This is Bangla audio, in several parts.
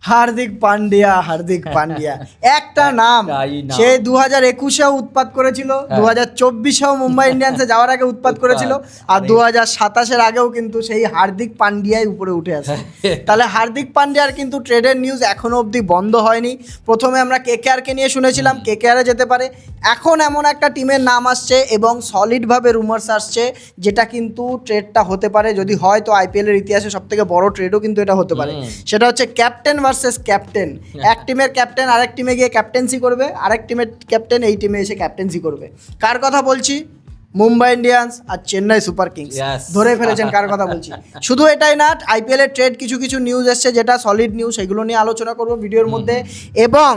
হার্দিক পান্ডিয়া একটা নাম, সে 2021-এও উৎপাত করেছিল, 2024-এও মুম্বাই ইন্ডিয়ান্সে যাওয়ার আগে উৎপাত করেছিল, আর 2027-এর আগেও কিন্তু সেই হার্দিক পান্ডিয়াই উপরে উঠে আসে। তাহলে হার্দিক পান্ডিয়ার কিন্তু ট্রেডের নিউজ এখনো অবধি বন্ধ হয়নি। প্রথমে আমরা কেকেআরকে নিয়ে শুনেছিলাম, কেকেআরে যেতে পারে। এখন এমন একটা টিমের নাম আসছে এবং সলিডভাবে রুমার্স আসছে, যেটা কিন্তু ট্রেডটা হতে পারে। যদি হয় তো আইপিএলের ইতিহাসে সবথেকে বড় ট্রেডও কিন্তু এটা হতে পারে। সেটা হচ্ছে ক্যাপ্টেন ভার্সেস ক্যাপ্টেন। এক টিমের ক্যাপ্টেন আরেক টিমে গিয়ে ক্যাপ্টেন্সি করবে, আরেক টিমের ক্যাপ্টেন এই টিমে এসে ক্যাপ্টেন্সি করবে। কার কথা বলছি? মুম্বাই ইন্ডিয়ান্স আর চেন্নাই সুপার কিংস। ধরে ফেলেছেন কার কথা বলছি। শুধু এটাই না, আইপিএলের ট্রেড কিছু নিউজ এসছে যেটা সলিড নিউজ, সেগুলো নিয়ে আলোচনা করব ভিডিওর মধ্যে। এবং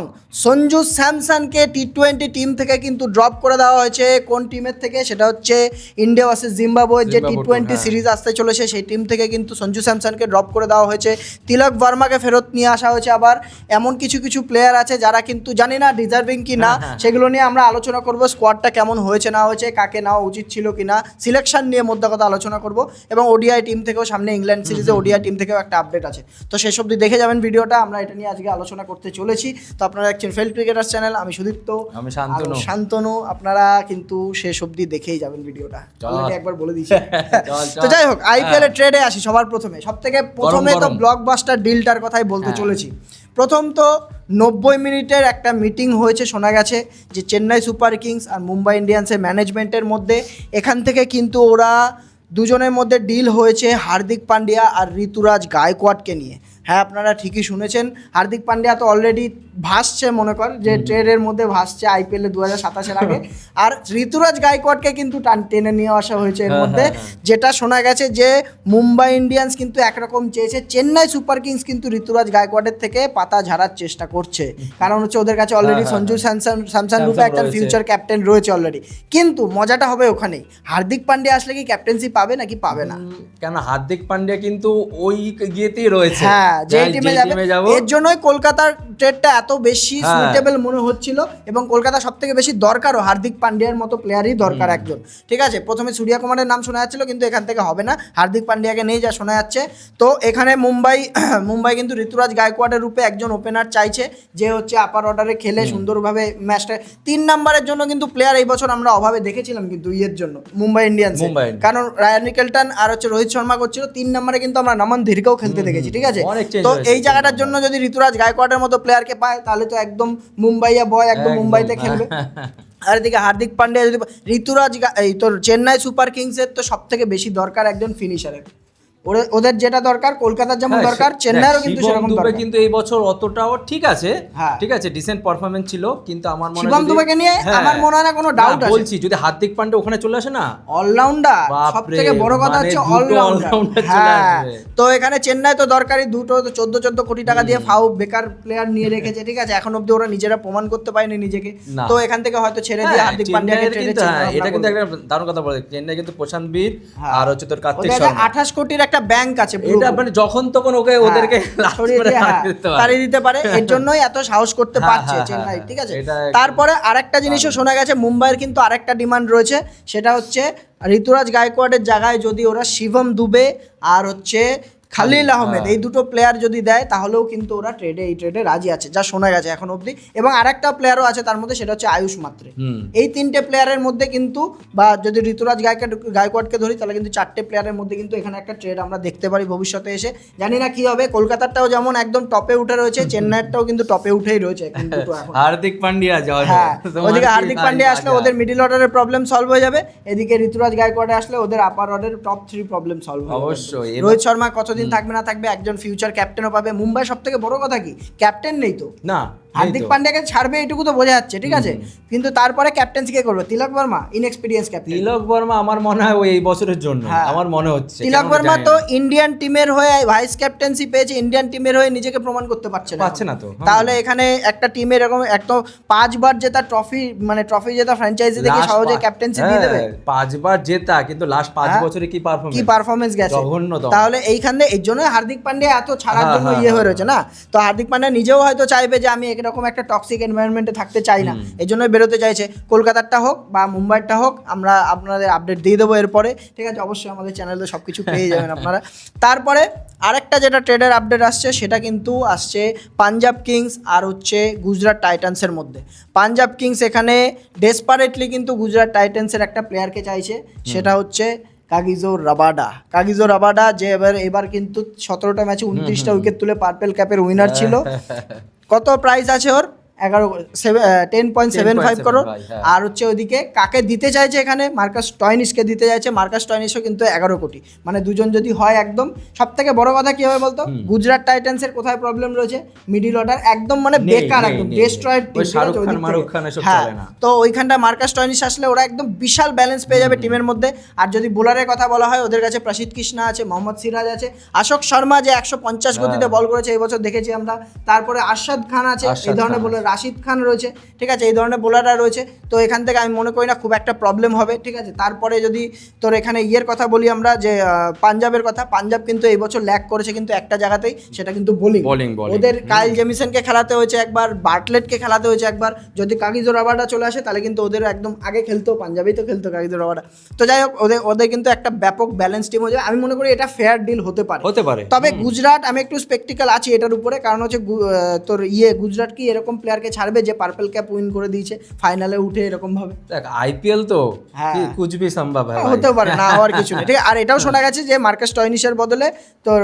সঞ্জু স্যামসনকে টি20 টিম থেকে কিন্তু ড্রপ করে দেওয়া হয়েছে। কোন টিমের থেকে? সেটা হচ্ছে ইন্ডিয়া ভার্সেস জিম্বাবুয়ে যে টি20 সিরিজ আসতে চলেছে, সেই টিম থেকে কিন্তু সঞ্জু স্যামসনকে ড্রপ করে দেওয়া হয়েছে। তিলক ভার্মাকে ফেরত নিয়ে আসা হয়েছে। আবার এমন কিছু প্লেয়ার আছে যারা কিন্তু জানি না ডিজার্ভিং কি না, সেগুলো নিয়ে আমরা আলোচনা করব। স্কোয়াডটা কেমন হয়েছে না হয়েছে, কাকে নেওয়া উচিত ছিল কিনা, সিলেকশন নিয়ে মোদ্দা কথা আলোচনা করব। এবং ওডিআই টিম থেকেও সামনে ইংল্যান্ড সিরিজে ওডিআই টিম থেকেও একটা আপডেট আছে, তো সেই সব দেখে যাবেন ভিডিওটা। আমরা এটা নিয়ে আজকে আলোচনা করতে চলেছি। তো আপনারা দেখছেন ফেল্ড ক্রিকেটার্স চ্যানেল, আমি সুদীপ্ত, আমি শান্তনু। আপনারা কিন্তু শেষ অবধি দেখেই যাবেন ভিডিওটা, অলরেডি একবার বলে দিচ্ছি। তো যাই হোক, আইপিএল এর ট্রেডে আসি সবার প্রথমে। সবথেকে প্রথমে তো ব্লকবাস্টার ডিলটার কথাই বলতে চলেছি। প্রথম তো 90 মিনিটের একটা মিটিং হয়েছে, শোনা গেছে যে চেন্নাই সুপার কিংস আর মুম্বাই ইন্ডিয়ান্সের ম্যানেজমেন্টের মধ্যে। এখান থেকে কিন্তু ওরা দুজনের মধ্যে ডিল হয়েছে হার্দিক পান্ডিয়া আর ঋতুরাজ গায়কোয়াড়কে নিয়ে। হ্যাঁ, আপনারা ঠিকই শুনেছেন। হার্দিক পান্ডিয়া তো অলরেডি ভাসছে, মনে কর যে ট্রেডের মধ্যে ভাসছে আইপিএলে 2027-এর আগে। আর ঋতুরাজ গায়কোয়াড়কে কিন্তু টেনে নিয়ে আসা হয়েছে এর মধ্যে। যেটা শোনা গেছে যে মুম্বাই ইন্ডিয়ান্স কিন্তু একরকম চেয়েছে, চেন্নাই সুপার কিংস কিন্তু ঋতুরাজ গায়কোয়াড়ের থেকে পাতা ঝাড়ার চেষ্টা করছে। কারণ হচ্ছে ওদের কাছে অলরেডি সঞ্জু স্যামসন রূপে একটা ফিউচার ক্যাপ্টেন রয়েছে অলরেডি। কিন্তু মজাটা হবে ওখানেই, হার্দিক পান্ডিয়া আসলে কি ক্যাপ্টেন্সি পাবে নাকি পাবে না? কেন হার্দিক পান্ডিয়া কিন্তু ওই গিয়েতেই রয়েছে, হ্যাঁ, যে টিমে যাবে। এর জন্যই কলকাতার ট্রেডটা এত বেশি সুইটেবল মনে হচ্ছিল, এবং কলকাতা সব থেকে বেশি দরকারও হার্দিক পান্ডিয়ার মতো প্লেয়ারই দরকার একজন। ঠিক আছে, প্রথমে সূর্য কুমারের নাম শোনা যাচ্ছিল, কিন্তু এখান থেকে হবে না, হার্দিক পান্ডিয়াকে নেই যা শোনা যাচ্ছে। তো এখানে মুম্বাই কিন্তু ঋতুরাজ গায়কোয়াড়ের রূপে একজন ওপেনার চাইছে, যে হচ্ছে আপার অর্ডারে খেলে সুন্দরভাবে ম্যাচটা। 3 নম্বরের জন্য কিন্তু প্লেয়ার এই বছর আমরা অভাবে দেখেছিলাম কিন্তু ইয়ের জন্য মুম্বাই ইন্ডিয়ান্স, কারণ রায়ান নিকেলটন আর হচ্ছে রোহিত শর্মা করছিল। 3 নম্বরে কিন্তু আমরা নমন ধীরকেও খেলতে দেখেছি। ঠিক আছে, তো এই জায়গাটার জন্য যদি ঋতুরাজ গায়কোয়াড়ের মতো প্লেয়ারকে পায়, তাহলে তো একদম মুম্বাইয়া বয়, একদম মুম্বাইতে খেলবে। আর এদিকে হার্দিক পান্ডিয়া যদি এই তোর চেন্নাই সুপার কিংসের তো সব থেকে বেশি দরকার একজন ফিনিশারের। ওদের যেটা দরকার, কলকাতার যেমন দরকার, চেন্নাইয়েরও কিন্তু সেরকম দরকার। কিন্তু এই বছর অতটাও ঠিক আছে, ডিসেন্ট পারফরম্যান্স ছিল, কিন্তু আমার মনে হয় শিবম দুবেকে নিয়ে আমার মনে হয় না কোনো ডাউট আছে। বলছি যদি হার্দিক পান্ডিয়া ওখানে চলে আসে না, অলরাউন্ডার, সবথেকে বড় কথা হচ্ছে অলরাউন্ডার। হ্যাঁ, তো এখানে চেন্নাই তো দরকারি দুটো 14 কোটি টাকা দিয়ে ফাউ বেকার প্লেয়ার নিয়ে রেখেছে। ঠিক আছে, এখন অবধি ওরা নিজেরা প্রমাণ করতে পারেনি নিজেকে, তো এখান থেকে হয়তো ছেড়ে দিয়ে হার্দিক পান্ডিয়াকে ট্রেডে এটা কিন্তু একটা দারুণ কথা বলে। চেন্নাই কিন্তু প্রশান্ত বীর আর হচ্ছে তোর কার্তিক শর্মা, 28 কোটির একটা ব্যাংক আছে, এটা মানে যখন তখন ওদেরকে তাড়িয়ে দিতে পারে। এর জন্যই এত সাহস করতে পারছে চেন্নাই। ঠিক আছে, তারপরে আরেকটা জিনিসও শোনা গেছে, মুম্বাইয়ের কিন্তু আরেকটা ডিমান্ড রয়েছে, সেটা হচ্ছে ঋতুরাজ গায়কোয়াড়ের জায়গায় যদি ওরা শিবম দুবে আর হচ্ছে খালিল আহমেদ এই দুটো প্লেয়ার যদি দেয়, তাহলেও কিন্তু ওরা এই ট্রেডে রাজি আছে, যা শোনা গেছে এখন অবধি। এবং আরেকটা প্লেয়ারও আছে তার মধ্যে, সেটা হচ্ছে আয়ুষ মাত্রে। এই 3টে প্লেয়ারের মধ্যে কিন্তু, বা যদি ঋতুরাজ গায়কোয়াড়কে ধরি, তাহলে কিন্তু 4টে প্লেয়ারের মধ্যে কিন্তু এখানে একটা ট্রেড আমরা দেখতে পারি ভবিষ্যতে এসে। জানি না কি হবে। কলকাতারটাও যেমন একদম টপে উঠে রয়েছে, চেন্নাইয়েরটাও কিন্তু টপে উঠেই রয়েছে কিন্তু এখন। হার্দিক পান্ডিয়া হ্যাঁ, ওদিকে হার্দিক পান্ডিয়া আসলে ওদের মিডল অর্ডারের প্রবলেম সলভ হয়ে যাবে, এদিকে ঋতুরাজ গায়কোয়াড়ে আসলে ওদের আপার অর্ডারের টপ 3 প্রবলেম সলভ হবে অবশ্যই। রোহিত শর্মা কতদিন থাকবে না থাকবে, একজন ফিউচার ক্যাপ্টেনও পাবে। মুম্বাই সব থেকে বড় কথা কি, ক্যাপ্টেন নেই তো না, হার্দিক পান্ডিয়াকে ছাড়বে এইটুকু তো বোঝা যাচ্ছে। ঠিক আছে, কিন্তু তারপরে ক্যাপ্টেন্সি কে করবে? তিলক বর্মা, ইনএক্সপিরিয়েন্স ক্যাপ্টেন। তিলক বর্মা আমার মনে হয় ওই বছরের জন্য, আমার মনে হচ্ছে তিলক বর্মা তো ইন্ডিয়ান টিমের হয়ে ভাইস ক্যাপ্টেন্সি পেয়েছে, ইন্ডিয়ান টিমের হয়ে নিজেকে প্রমাণ করতে পারছে না তো। তাহলে এখানে একটা টিমের এরকম একদম 5 বার জেতা ট্রফি জেতা ফ্র্যাঞ্চাইজি থেকে সহজে ক্যাপ্টেন্সি দিয়ে দেবে? 5 বার জেতা, কিন্তু লাস্ট 5 বছরে কি পারফরম্যান্স গেছে, তাহলে এইখানে এই জন্য হার্দিক পান্ডিয়া এত ছাড়ার জন্য হয়ে রয়েছে না। তো হার্দিক পান্ডিয়া নিজেও হয়তো চাইবে যে আমি এরকম একটা টক্সিক এনভায়রনমেন্টে থাকতে চাই না, এই জন্যই বেরোতে চাইছে। কলকাতারটা হোক বা মুম্বাইটা হোক, আমরা আপনাদের আপডেট দিয়ে দেবো এরপরে, ঠিক আছে? অবশ্যই আমাদের চ্যানেলে সব কিছু পেয়ে যাবেন আপনারা। তারপরে আরেকটা যেটা ট্রেডের আপডেট আসছে সেটা কিন্তু আসছে পাঞ্জাব কিংস আর হচ্ছে গুজরাট টাইটান্সের মধ্যে। পাঞ্জাব কিংস এখানে ডেসপারেটলি কিন্তু গুজরাট টাইটান্সের একটা প্লেয়ারকে চাইছে, সেটা হচ্ছে কাগিজো রাবাডা, যে এবার কিন্তু 17টা ম্যাচে 29টা উইকেট তুলে পার্পেল ক্যাপের উইনার ছিল। কত প্রাইস আছে ওর? 10.75 করোড়। আর হচ্ছে ওইদিকে কাকে দিতে চাইছে এখানে? মার্কাস স্টয়নিসকে দিতে চাইছে। মার্কাস স্টয়নিসও কিন্তু 11 কোটি, মানে দুজন যদি হয় একদম। সব থেকে বড় কথা কি হবে বলতো, গুজরাট টাইটান্সের কোথায় প্রবলেম রয়েছে? মিডিল অর্ডার একদম মানে বেকার, একদম ডেস্ট্রয়েড টিম। হ্যাঁ, তো ওইখানটা মার্কাস স্টয়নিস আসলে ওরা একদম বিশাল ব্যালেন্স পেয়ে যাবে টিমের মধ্যে। আর যদি বোলারের কথা বলা হয়, ওদের কাছে প্রসিদ্ধ কৃষ্ণা আছে, মোহাম্মদ সিরাজ আছে, অশোক শর্মা যে 150 গতিতে বল করেছে এই বছর দেখেছি আমরা, তারপরে আরশাদ খান আছে, এই ধরনের বোলার, রাশিদ খান রয়েছে, ঠিক আছে? এই ধরনের বোলাররা রয়েছে। তো এখান থেকে আমি মনে করি না খুব একটা প্রবলেম হবে, ঠিক আছে? তারপরে যদি তোর এখানে ইয়ের কথা বলি আমরা, যে পাঞ্জাবের কথা, পাঞ্জাব কিন্তু এই বছর ল্যাক করেছে কিন্তু একটা জায়গাতেই, সেটা কিন্তু বোলিং। ওদের কাইল জেমিসনকে খেলাতে হয়েছে একবার, বার্টলেটকে খেলাতে হয়েছে একবার। যদি কাগিজো রাবাডা চলে আসে তাহলে কিন্তু ওদের একদম আগে খেলতো, পাঞ্জাবেই তো খেলতো কাগিজো রাবাডা। তো যাই হোক, ওদের কিন্তু একটা ব্যাপক ব্যালেন্স টিম হয়ে যাবে। আমি মনে করি এটা ফেয়ার ডিল হতে পারে। তবে গুজরাট, আমি একটু স্পেকটিক্যাল আছি এটার উপরে, কারণ হচ্ছে তোর গুজরাট কি এরকম প্লেয়ারকে ছাড়বে যে পার্পল ক্যাপ উইন করে দিয়েছে, ফাইনালে উঠে এরকম ভাবে? দেখ, আইপিএল তো কুছ ভি সম্ভব হতে পারে, না হওয়ার কিছু নেই, ঠিক। আর এটাও শোনা গেছে যে মার্কাস স্টয়নিসের বদলে তোর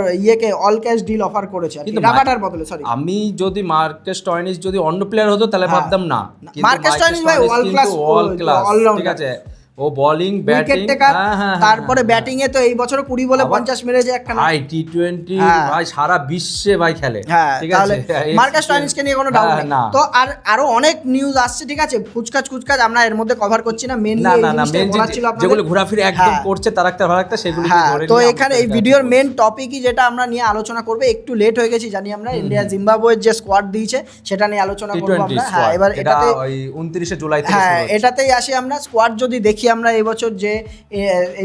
অল ক্যাশ ডিল অফার করেছে, রাবাডার বদলে। সরি, আমি যদি মার্কাস স্টয়নিস যদি অন্য প্লেয়ার হতো তাহলে ভাবতাম না, মার্কাস স্টয়নিস ভাই ওয়ার্ল্ড ক্লাস, ঠিক আছে? ও বোলিং, ব্যাটিং, তারপরে ব্যাটিং এ তো এই বছর 20 বলে 50 মেরেছে একখানা। ভাই টি20 ভাই সারা বিশ্বে ভাই খেলে, ঠিক আছে? মার্কাস স্টয়নিসকে নিয়ে কোনো ডাউট নেই। তো আর আরো অনেক নিউজ আসছে, ঠিক আছে? ফুচকাজ আমরা এর মধ্যে কভার করছি না, মেন যেগুলো ঘোরাফিরে একদম করছে তার একটা ভালো একটা, সেগুলো ধরে। তো এখানে এই ভিডিওর মেন টপিকই যেটা আমরা নিয়ে আলোচনা করব, একটু লেট হয়ে গেছি জানি আমরা, ইন্ডিয়া জিম্বাবুয়ের যে স্কোয়াড দিয়েছে সেটা নিয়ে আলোচনা করব আমরা। হ্যাঁ, এবার এটাতে 29 জুলাই থেকে, হ্যাঁ এটাতেই আসি আমরা। স্কোয়াড যদি দেখি আমরা এই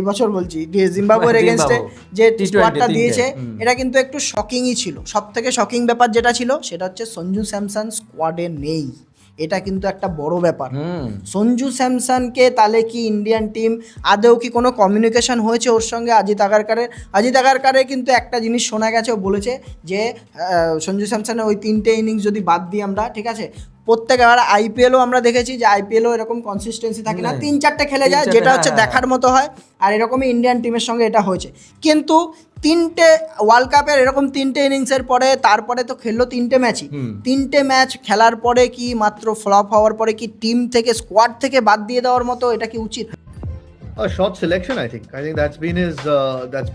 বছর বলছি জিম্বাবুয়ের এগেইনস্টে যে স্কোয়াডটা দিয়েছে, এটা কিন্তু একটু শকিংই ছিল। সব থেকে শকিং ব্যাপার যেটা ছিল সেটা হচ্ছে সঞ্জু স্যামসন স্কোয়াডে নেই। এটা কিন্তু একটা বড় ব্যাপার। সঞ্জু স্যামসনকে তাহলে কি ইন্ডিয়ান টিম আদৌ কি কোনো কমিউনিকেশন হয়েছে ওর সঙ্গে? অজিত আগারকারের কিন্তু একটা জিনিস শোনা গেছে, ও বলেছে যে সঞ্জু স্যামসনের ওই 3টে ইনিংস যদি বাদ দিই আমরা, ঠিক আছে, প্রত্যেকবার আইপিএলও আমরা দেখেছি যে আইপিএলও এরকম কনসিস্টেন্সি থাকে না, 3-4টে খেলে যায়, যেটা হচ্ছে দেখার মতো হয়। আর এরকমই ইন্ডিয়ান টিমের সঙ্গে এটা হয়েছে। কিন্তু 3টে ওয়ার্ল্ড কাপের এরকম 3টে ইনিংসের পরে, তারপরে তো খেললো 3টে ম্যাচই, 3টে ম্যাচ খেলার পরে কি মাত্র ফ্লপ হওয়ার পরে কি টিম থেকে, স্কোয়াড থেকে বাদ দিয়ে দেওয়ার মতো এটা কি উচিত? A short selection, I think. That's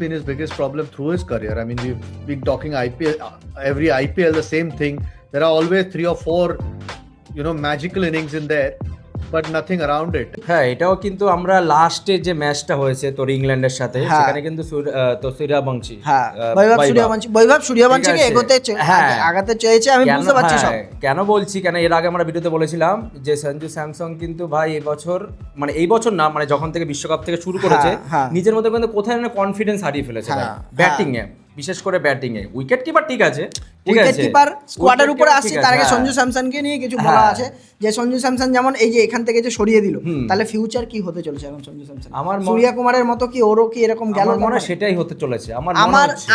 been his biggest problem through his career. I mean, we've been talking IPL, every IPL the same thing. There are always 3 or 4, magical innings in there, but nothing around it. হ্যাঁ, এটাও কিন্তু আমরা লাস্টে যে ম্যাচটা হয়েছে তোর ইংল্যান্ডের সাথে, সেখানে কিন্তু তো সূর্যবংশী, বৈভব সূর্যবংশীকে আগাতে চেয়েছে। আমি বুঝতে পারছি সব কেন বলছি, কেন এর আগে আমরা ভিডিওতে বলেছিলাম যে সঞ্জু স্যামসন কিন্তু ভাই এবছর, মানে এই বছর না, মানে যখন থেকে বিশ্বকাপ থেকে শুরু করেছে, নিজের মধ্যে কিন্তু কোথায় না কনফিডেন্স হারিয়ে ফেলেছে ব্যাটিং এ, বিশেষ করে ব্যাটিং এ। উইকেট কিপার ঠিক আছে, উইকেট কিপার স্কোয়াডের উপরে আসছে। তার আগে সঞ্জু স্যামসনকে নিয়ে কিছু বলা আছে, যে সঞ্জু স্যামসন যেমন এই যে এখান থেকে যে সরিয়ে দিল, তাহলে ফিউচার কি হতে চলেছে এখন সঞ্জু স্যামসন? সূর্য কুমারের মতো কি ওরও কি এরকম গেল? মনে হয় সেটাই হতে চলেছে।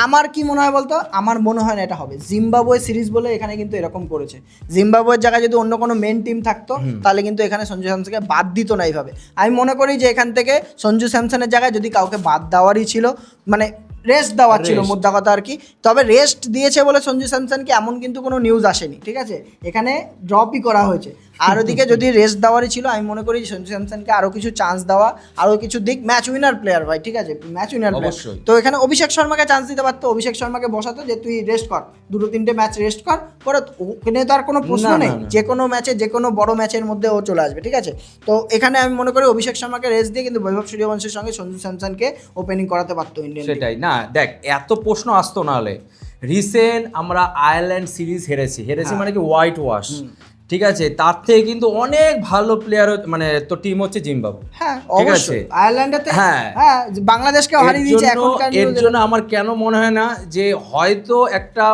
আমার কি মনে হয় বলতো, আমার মনে হয় না এটা হবে। জিম্বাবুয়ে সিরিজ বলে এখানে কিন্তু এরকম করেছে। জিম্বাবুয়ের জায়গায় যদি অন্য কোনো মেন টিম থাকতো তাহলে কিন্তু এখানে সঞ্জু স্যামসনকে বাদ দিত না এইভাবে। আমি মনে করি যে এখান থেকে সঞ্জু স্যামসনের জায়গায় যদি কাউকে বাদ দেওয়ারই ছিল, মানে রেস্ট দেওয়ার ছিল মোদ্দা কথা আর কি। তবে রেস্ট দিয়েছে বলে সঞ্জু স্যামসনকে এমন কিন্তু কোনো নিউজ আসেনি, ঠিক আছে? এখানে ড্রপই করা হয়েছে। আর ওদিকে যদি রেস্ট দেওয়ারই ছিল, আমি মনে করি সঞ্জু স্যামসনকে আরও কিছু চান্স দেওয়া, আরও কিছু দিক। ম্যাচ উইনার প্লেয়ার ভাই, ঠিক আছে, ম্যাচ উইনার প্লেয়ার। তো এখানে অভিষেক শর্মাকে চান্স দিতে পারতো, অভিষেক শর্মাকে বসাতো যে তুই রেস্ট কর, 2-3টে ম্যাচ রেস্ট কর, পরে ওখানে তো আর কোনো প্রশ্ন নেই, যে কোনো ম্যাচে, যে কোনো বড় ম্যাচের মধ্যে ও চলে আসবে, ঠিক আছে? তো এখানে আমি মনে করি অভিষেক শর্মাকে রেস্ট দিয়ে কিন্তু বৈভব সূর্যবংশীর সঙ্গে সঞ্জু স্যামসনকে ওপেনিং করাতে পারতো ইন্ডিয়ান। সেটাই না, দেখ এত প্রশ্ন আসতো না হলে। রিসেন্ট আমরা আয়ারল্যান্ড সিরিজ হেরেছি মানে কি হোয়াইট ওয়াশ, ঠিক আছে? তার থেকে কিন্তু অনেক ভালো প্লেয়ার, মানে তো টিম হচ্ছে জিম্বাবুয়ে। হ্যাঁ অবশ্যই, আয়ারল্যান্ডে হ্যাঁ বাংলাদেশকে হারিয়ে দিয়েছে। এখনকার এর জন্য আমার কেন মনে হয় না যে হয়তো একটা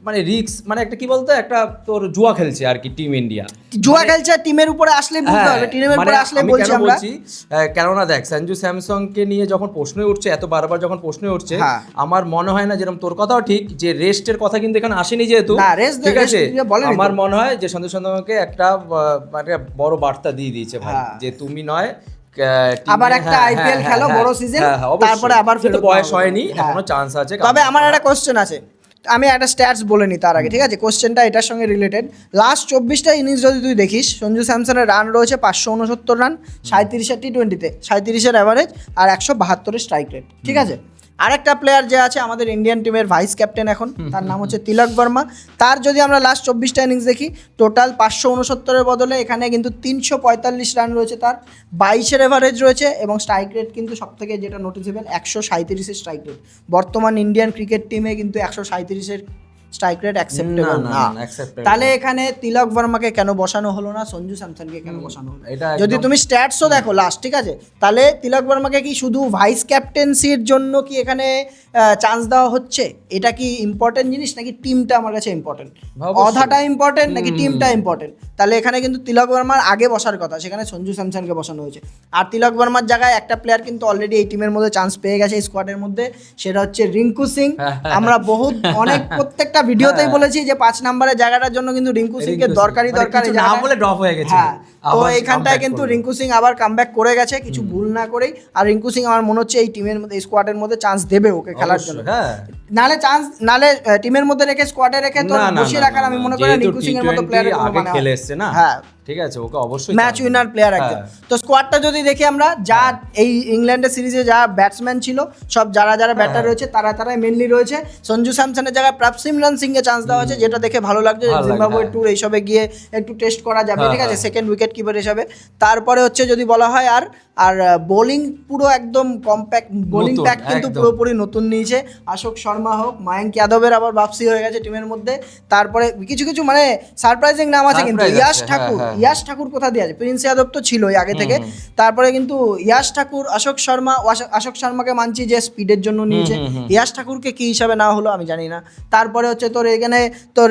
মানে রিক্স, মানে একটা কি বলতো, একটা তোর জুয়া খেলছে আর কি টিম ইন্ডিয়া। জুয়া খেলছে টিমের উপরে আসলে বুঝতে হবে, টিমের উপরে আসলে বলছি আমরা। কেননা দেখ সঞ্জু স্যামসং কে নিয়ে যখন প্রশ্নই উঠছে, এত বারবার যখন প্রশ্নই উঠছে, আমার মনে হয় না, যেরকম তোর কথাও ঠিক যে রেস্টের কথা কিন্তু এখানে আসেনি যেহেতু, ঠিক আছে, আমার মনে হয় যে সঞ্জু স্যামসংকে একটা মানে বড় বার্তা দিয়ে দিয়েছে ভাই, যে তুমি নয় আবার একটা আইপিএল খেলো বড় সিজন, তারপরে আবার ফেরত, বয়স হয়নি, এখনো চান্স আছে। তবে আমার একটা কোশ্চেন আছে, আমি একটা স্ট্যাটস বলে নিই তার আগে, ঠিক আছে? কোশ্চেনটা এটার সঙ্গে রিলেটেড। লাস্ট 24টা ইনিংস যদি তুই দেখিস, সঞ্জু স্যামসনের রান রয়েছে 569 রান, 37 টি20-তে, 37-এর অ্যাভারেজ আর 172-এর স্ট্রাইক রেট, ঠিক আছে? আরেকটা প্লেয়ার যে আছে আমাদের ইন্ডিয়ান টিমের ভাইস ক্যাপ্টেন এখন, তার নাম হচ্ছে তিলক বর্মা। তার যদি আমরা লাস্ট 24টা ইনিংস দেখি, টোটাল 569-এর বদলে এখানে কিন্তু 345 রান রয়েছে, তার 22-এর এভারেজ রয়েছে, এবং স্ট্রাইক রেট কিন্তু সব থেকে যেটা নোটিসেবল 137-এর স্ট্রাইক রেট। বর্তমান ইন্ডিয়ান ক্রিকেট টিমে কিন্তু 137-এর স্ট্রাইক রেট অ্যাকসেপ্টেবল না। তাহলে এখানে তিলক বর্মাকে কেন বসানো হলো না, সঞ্জু স্যামসনকে কেন বসানো হলো? যদি তুমি স্ট্যাটসও দেখো লাস্ট, ঠিক আছে, তাহলে তিলক বর্মাকে কি শুধু ভাইস ক্যাপ্টেন্সির জন্য কি এখানে চান্স দেওয়া হচ্ছে? এটা কি ইম্পর্টেন্ট জিনিস, নাকি টিমটা আমার কাছে ইম্পর্টেন্ট? অধাটা ইম্পর্টেন্ট নাকি টিমটা ইম্পর্টেন্ট? তাহলে এখানে কিন্তু তিলক বর্মার আগে বসার কথা, সেখানে সঞ্জু স্যামসনকে বসানো হয়েছে। আর তিলক বর্মার জায়গায় একটা প্লেয়ার কিন্তু অলরেডি এই টিমের মধ্যে চান্স পেয়ে গেছে, এই স্কোয়াডের মধ্যে, সেটা হচ্ছে রিঙ্কু সিং। আমরা অনেক প্রত্যেকটা ভিডিওতেই বলেছি যে 5 নম্বরের জায়গাটার জন্য কিন্তু রিঙ্কু সিংকে দরকার, না বলে ড্রপ হয়ে গেছে। তো এইখানটায় কিন্তু রিঙ্কু সিং আবার কামব্যাক করে গেছে কিছু ভুল না করেই। আর রিঙ্কু সিং আমার মনে হচ্ছে এই টিমের মধ্যে, এই স্কোয়াডের মধ্যে চান্স দেবে ওকে খেলার জন্য। নালে টিমের মধ্যে রেখে স্কোয়াডে রেখে তো বসিয়ে রাখার আমি মনে করি রিঙ্কু সিং এর মতো প্লেয়ারের কোনো মানে খেলে এসেছে না। হ্যাঁ, ঠিক আছে, ওকে অবশ্যই ম্যাচ উইনার প্লেয়ার একদম। তো স্কোয়াডটা যদি দেখি আমরা, যা এই ইংল্যান্ডের সিরিজে যা ব্যাটসম্যান ছিল, সব যারা ব্যাটার রয়েছে তারাই মেনলি রয়েছে। সঞ্জু স্যামসনের জায়গায় প্রভসিমরন সিং এ চান্স দেওয়া হয়েছে, যেটা দেখে ভালো লাগছে। জিম্বাবুয়ে ট্যুর এইসবে গিয়ে একটু টেস্ট করা যাবে, ঠিক আছে, সেকেন্ড উইকেট কিপার হিসাবে। তারপরে হচ্ছে যদি বলা হয় আর বোলিং পুরো একদম কম্প্যাক্ট বোলিং প্যাক কিন্তু পুরোপুরি নতুন নিয়েছে। অশোক শর্মা হোক, মায়াঙ্ক যাদবের আবার বাপসি হয়ে গেছে টিমের মধ্যে। তারপরে কিছু মানে সারপ্রাইজিং নাম আছে কিন্তু, ইয়াশ ঠাকুর কোথা দিয়ে আছে? প্রিন্স যাদব তো ছিলই আগে থেকে, তারপরে কিন্তু ইয়াশ ঠাকুর, অশোক শর্মাকে মানছি যে স্পিডের জন্য নিয়েছে, ইয়াশ ঠাকুরকে কি হিসাবে না হলো আমি জানি না। তারপরে হচ্ছে তোর এখানে তোর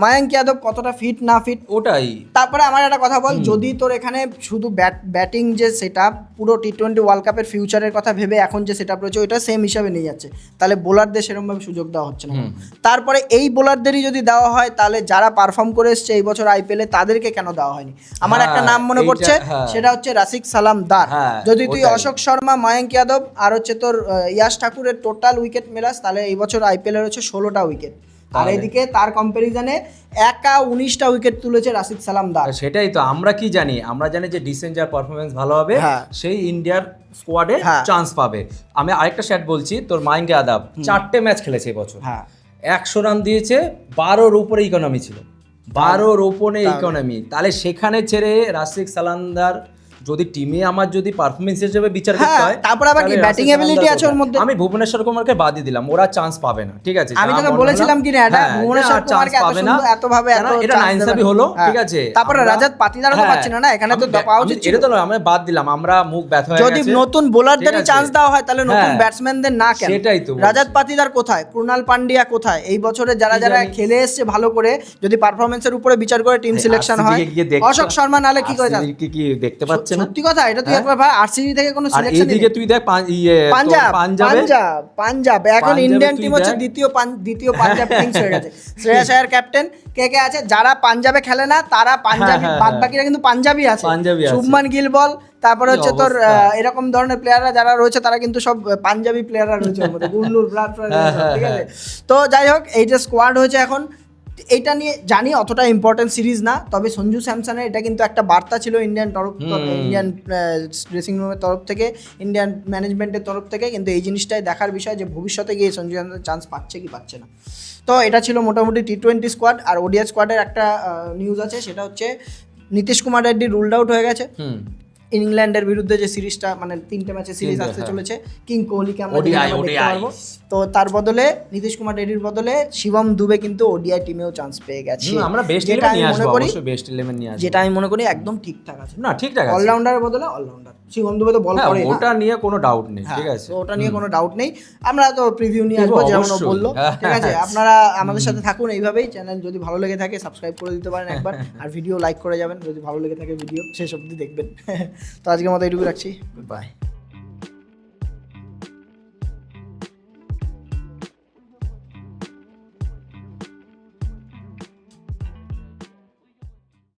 মায়াঙ্ক যাদব কতটা ফিট না ফিট, ওটাই। তারপরে আমার একটা কথা বল, যদি তোর এখানে শুধু ব্যাটিং যে সেটআপ, পুরো টি20 ওয়ার্ল্ড কাপের ফিউচারের কথা ভেবে এখন যে সেটআপ রয়েছে ওইটা সেম হিসাবে নিয়ে যাচ্ছে, তাহলে বোলারদের সেরকমভাবে সুযোগ দেওয়া হচ্ছে না। তারপরে এই বোলারদেরই যদি দেওয়া হয়, তাহলে যারা পারফর্ম করে এসছে এই বছর আইপিএলে, তাদেরকে কেন দেওয়া হয়নি? আমার একটা নাম মনে পড়ছে, সেটা হচ্ছে রাশিক সালাম দার। যদি তুই অশোক শর্মা, মায়াঙ্ক যাদব আর হচ্ছে তোর ইয়াশ ঠাকুরের টোটাল উইকেট মেলাস, তাহলে এই বছর আইপিএল এর হচ্ছে 16টা উইকেট। আর এইদিকে তার কম্পারিজনে একা 19টা উইকেট তুলেছে রাশিদ সালাম দার। সেটাই তো আমরা কি জানি, আমরা জানি যে ডিসেন্ট যার পারফরমেন্স ভালো হবে সেই ইন্ডিয়ার স্কোয়াডে চান্স পাবে। আমি আরেকটা স্ট্যাট বলছি, তোর মায়াঙ্ক যাদব 4টে ম্যাচ খেলেছে এবছর, 100 রান দিয়েছে, 12-র উপরে ইকোনমি ছিল, 12-র উপরে ইকোনমি। তাহলে সেখানে ছেড়ে রাশিদ সালান্দার যদি টিমে আমার যদি পারফরমেন্স হিসেবে বিচার করতে হয়, তারপর আবার কি ব্যাটিং এবিলিটি আছে ওর মধ্যে। আমি ভুবনেশ্বর কুমারকে বাদই দিলাম, ওরা চান্স পাবে না, ঠিক আছে। আমি তোকে বলেছিলাম কি না, এটা ভুবনেশ্বর কুমারকে এতভাবে এটা নাইনসাবি হলো, ঠিক আছে। তারপরে রাজাত পাতিদারও তো পাচ্ছি না, এখানে তো পাওয়া উচিত ছিল। এটা তো আমরা বাদ দিলাম, আমরা মুখ ব্যথা হয়ে গেছে। যদি নতুন বোলারদেরই চান্স দেওয়া হয়, তাহলে নতুন ব্যাটসম্যানদের না কেন? সেটাই তো। রাজাত পাতিদার কোথায়, কুনাল পান্ডিয়া কোথায়? এই বছরে যারা খেলে এসেছে ভালো করে, যদি পারফরমেন্সের উপরে বিচার করে টিম সিলেকশন হয়, অশোক শর্মা নালে কি করে কি দেখতে পাচ্ছেন? সত্যি কথা, এটা তুই একবার ভাই আরসিবি থেকে কোনো সিলেকশন এদিকে তুই দেখ পাঞ্জাব এখন ইন্ডিয়ান টিম হচ্ছে দ্বিতীয় পাঞ্জাব কিংস হয়ে গেছে। শ্রেয়াস আয়ার ক্যাপ্টেন, কে আছে যারা পাঞ্জাবে খেলে না তারা পাঞ্জাবি, বাদবাকিরা কিন্তু পাঞ্জাবি আছে। শুভমান গিল বল, তারপরে হচ্ছে তোর এরকম ধরনের প্লেয়াররা যারা রয়েছে তারা কিন্তু সব পাঞ্জাবি প্লেয়াররা রয়েছে ওর মধ্যে, গুন্নুর ঠিক আছে। তো যাই হোক, এই যে স্কোয়াড হয়েছে এখন, এটা নিয়ে জানি অতটা ইম্পর্টেন্ট সিরিজ না, তবে সঞ্জু স্যামসনের এটা কিন্তু একটা বার্তা ছিল ইন্ডিয়ান ড্রেসিং রুমের তরফ থেকে, ইন্ডিয়ান ম্যানেজমেন্টের তরফ থেকে। কিন্তু এই জিনিসটাই দেখার বিষয় যে ভবিষ্যতে গিয়ে সঞ্জু স্যামসন চান্স পাচ্ছে কি পাচ্ছে না। তো এটা ছিল মোটামুটি টি20 স্কোয়াড। আর ওডিআই স্কোয়াডের একটা নিউজ আছে, সেটা হচ্ছে নীতিশ কুমার রেড্ডি রুলড আউট হয়ে গেছে। ইংল্যান্ডের বিরুদ্ধে যে সিরিজটা মানে 3টে ম্যাচের সিরিজ আসতে চলেছে, কিং কোহলিকে আমরা দেখতে পারবো। তো তার বদলে নীতিশ কুমার রেড্ডির বদলে শিবম দুবে কিন্তু ওডিআই টিমেও চান্স পেয়ে গেছে। আমরা বেস্ট 11 নিয়ে আসবো, অবশ্যই বেস্ট 11 নিয়ে আসবো, যেটা আমি মনে করি একদম ঠিকঠাক আছে। না ঠিকঠাক আছে, অলরাউন্ডারের বদলে অলরাউন্ডার শিবম দুবে তো বল করে, ওটা নিয়ে কোনো ডাউট নেই, ঠিক আছে, তো ওটা নিয়ে কোনো ডাউট নেই। আমরা তো প্রিভিউ নিয়ে আসবো যেমন ও বললো, ঠিক আছে। আপনারা আমাদের সাথে থাকুন এইভাবেই। চ্যানেল যদি ভালো লেগে থাকে সাবস্ক্রাইব করে দিতে পারেন একবার, আর ভিডিও লাইক করে যাবেন যদি ভালো লেগে থাকে, ভিডিও শেষ অবধি দেখবেন। তো আজকের মতো এইটুকু রাখছি, বাই।